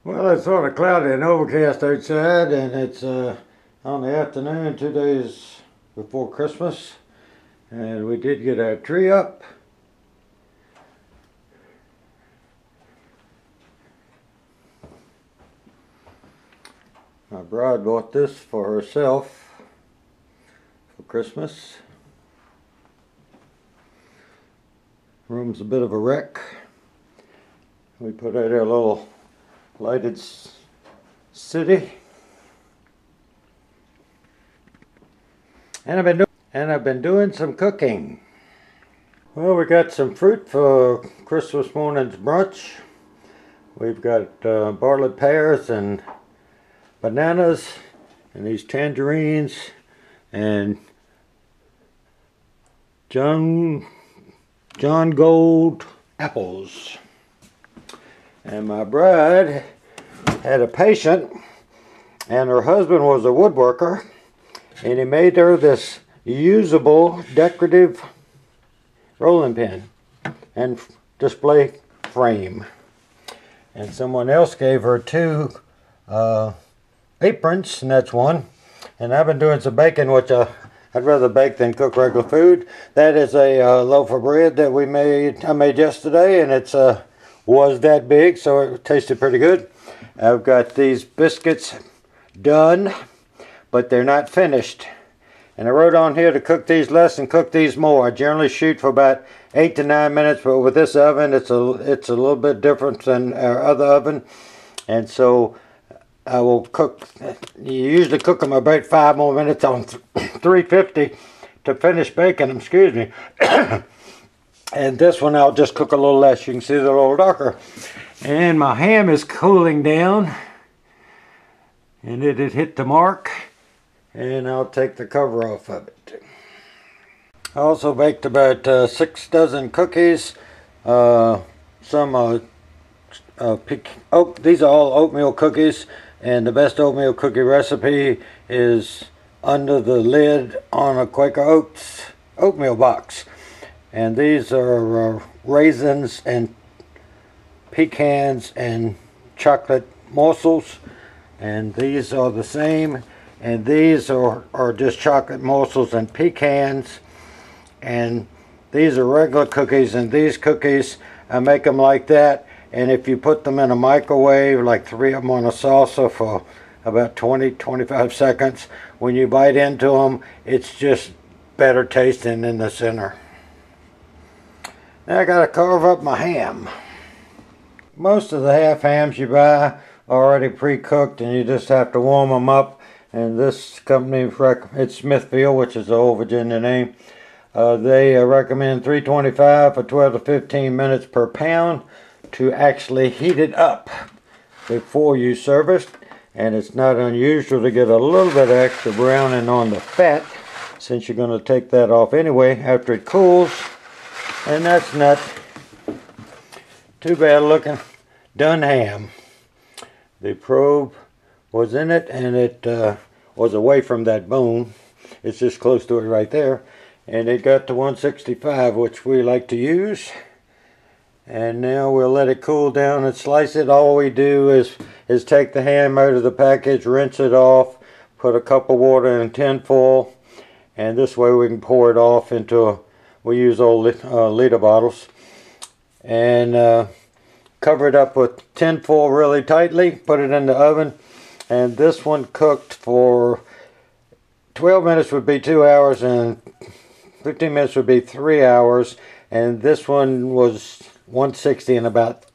Well, it's sort of cloudy and overcast outside, and it's on the afternoon, 2 days before Christmas, and we did get our tree up. My bride bought this for herself for Christmas. Room's a bit of a wreck. We put out our little lighted city, and I've been doing some cooking. Well, we got some fruit for Christmas morning's brunch. We've got barley pears and bananas, and these tangerines, and John Gold apples. And my bride had a patient, and her husband was a woodworker, and he made her this usable decorative rolling pin and display frame. And someone else gave her two aprons, and that's one. And I've been doing some baking, which I'd rather bake than cook regular food. That is a loaf of bread that I made yesterday, and it's was that big, so it tasted pretty good. I've got these biscuits done, but they're not finished. And I wrote on here to cook these less and cook these more. I generally shoot for about 8 to 9 minutes, but with this oven, it's a little bit different than our other oven. And so I will cook, you usually cook them about 5 more minutes on 350 to finish baking them, excuse me. And this one I'll just cook a little less. You can see they're a little darker. And my ham is cooling down, and it had hit the mark, and I'll take the cover off of it. I also baked about 6 dozen cookies. These are all oatmeal cookies, and the best oatmeal cookie recipe is under the lid on a Quaker Oats oatmeal box. And these are raisins and pecans and chocolate morsels, and these are the same, and these are just chocolate morsels and pecans, and these are regular cookies. And these cookies, I make them like that, and if you put them in a microwave, like 3 of them on a saucer for about 20-25 seconds, when you bite into them, it's just better tasting in the center. Now I gotta carve up my ham. Most of the half hams you buy are already pre-cooked, and you just have to warm them up. And this company, it's Smithfield, which is the old Virginia name. They recommend 325 for 12 to 15 minutes per pound to actually heat it up before you serve it. And it's not unusual to get a little bit of extra browning on the fat, since you're going to take that off anyway after it cools. And that's not too bad looking done ham. The probe was in it, and it was away from that bone. It's just close to it right there. And it got to 165, which we like to use. And now we'll let it cool down and slice it. All we do is take the ham out of the package, rinse it off, put a cup of water in tin foil, and this way we can pour it off into we use old liter bottles, and cover it up with tin foil really tightly, put it in the oven. And this one cooked for 12 minutes would be 2 hours, and 15 minutes would be 3 hours, and this one was 160 in about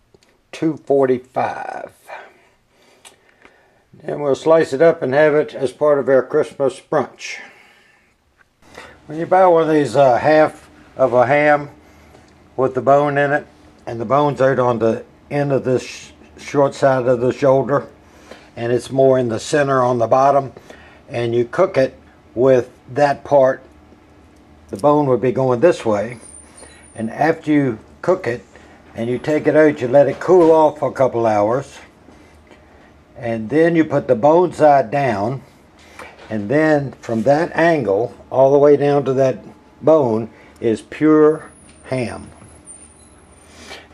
245. And we'll slice it up and have it as part of our Christmas brunch. When you buy one of these half of a ham with the bone in it, and the bone's out on the end of this short side of the shoulder, and it's more in the center on the bottom, and you cook it with that part, the bone would be going this way. And after you cook it and you take it out, you let it cool off for a couple hours, and then you put the bone side down, and then from that angle all the way down to that bone is pure ham.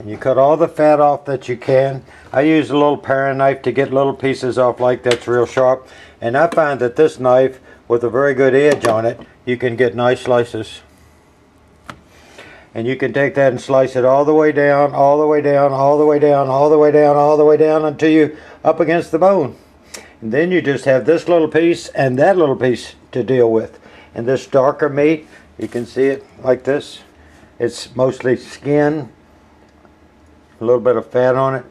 And you cut all the fat off that you can. I use a little paring knife to get little pieces off like that's real sharp. And I find that this knife, with a very good edge on it, you can get nice slices. And you can take that and slice it all the way down, all the way down, all the way down, all the way down, all the way down until you're up against the bone. And then you just have this little piece and that little piece to deal with. And this darker meat, you can see it like this. It's mostly skin, a little bit of fat on it.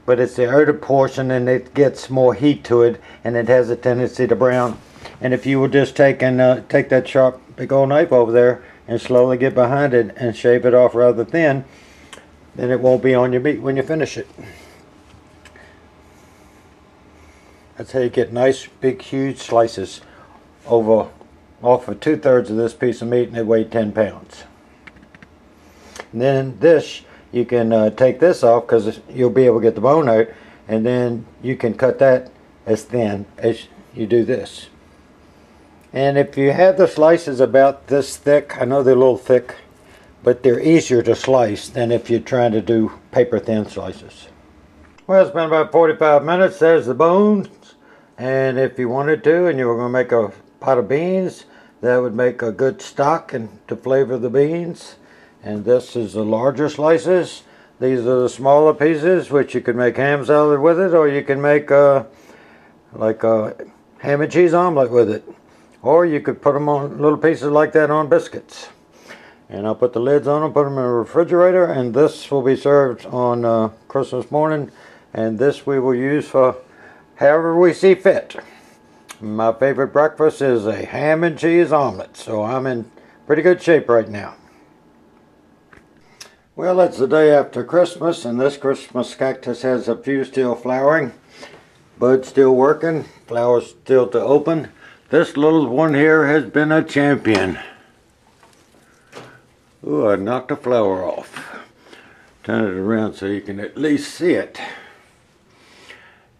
But it's the outer portion, and it gets more heat to it, and it has a tendency to brown. And if you will just take that sharp big old knife over there and slowly get behind it and shave it off rather thin, then it won't be on your meat when you finish it. That's how you get nice big huge slices off of 2/3 of this piece of meat, and it weighed 10 pounds. And then this, you can take this off because you'll be able to get the bone out, and then you can cut that as thin as you do this. And if you have the slices about this thick, I know they're a little thick, but they're easier to slice than if you're trying to do paper thin slices. Well, it's been about 45 minutes. There's the bones. And if you wanted to, and you were going to make a pot of beans, that would make a good stock and to flavor the beans. And this is the larger slices. These are the smaller pieces, which you could make ham salad with it, or you can make like a ham and cheese omelet with it. Or you could put them on little pieces like that on biscuits. And I'll put the lids on them, put them in the refrigerator, and this will be served on Christmas morning. And this we will use for however we see fit. My favorite breakfast is a ham and cheese omelet, so I'm in pretty good shape right now. Well, it's the day after Christmas, and this Christmas cactus has a few still flowering. Buds still working, flowers still to open. This little one here has been a champion. Ooh, I knocked a flower off. Turn it around so you can at least see it.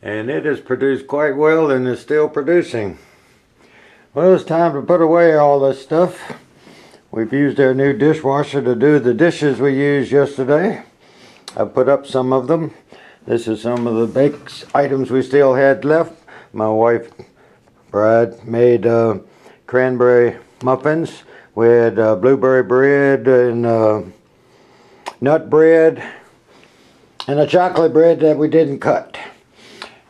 And it has produced quite well and is still producing. Well, it's time to put away all this stuff. We've used our new dishwasher to do the dishes we used yesterday. I put up some of them. This is some of the baked items we still had left. My wife, Brad, made cranberry muffins. We had blueberry bread and nut bread and a chocolate bread that we didn't cut.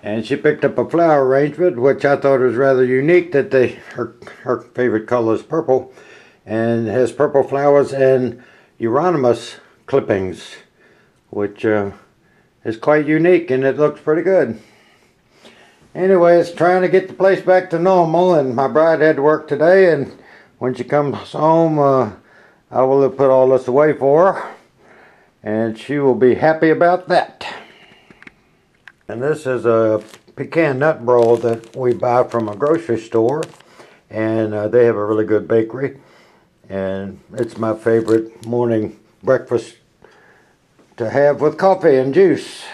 And she picked up a flower arrangement, which I thought was rather unique, that her favorite color is purple. And has purple flowers and Euronymous clippings, which is quite unique, and it looks pretty good. Anyway, it's trying to get the place back to normal, and my bride had to work today, and when she comes home, I will have put all this away for her, and she will be happy about that. And this is a pecan nut roll that we buy from a grocery store, and they have a really good bakery. And it's my favorite morning breakfast to have with coffee and juice.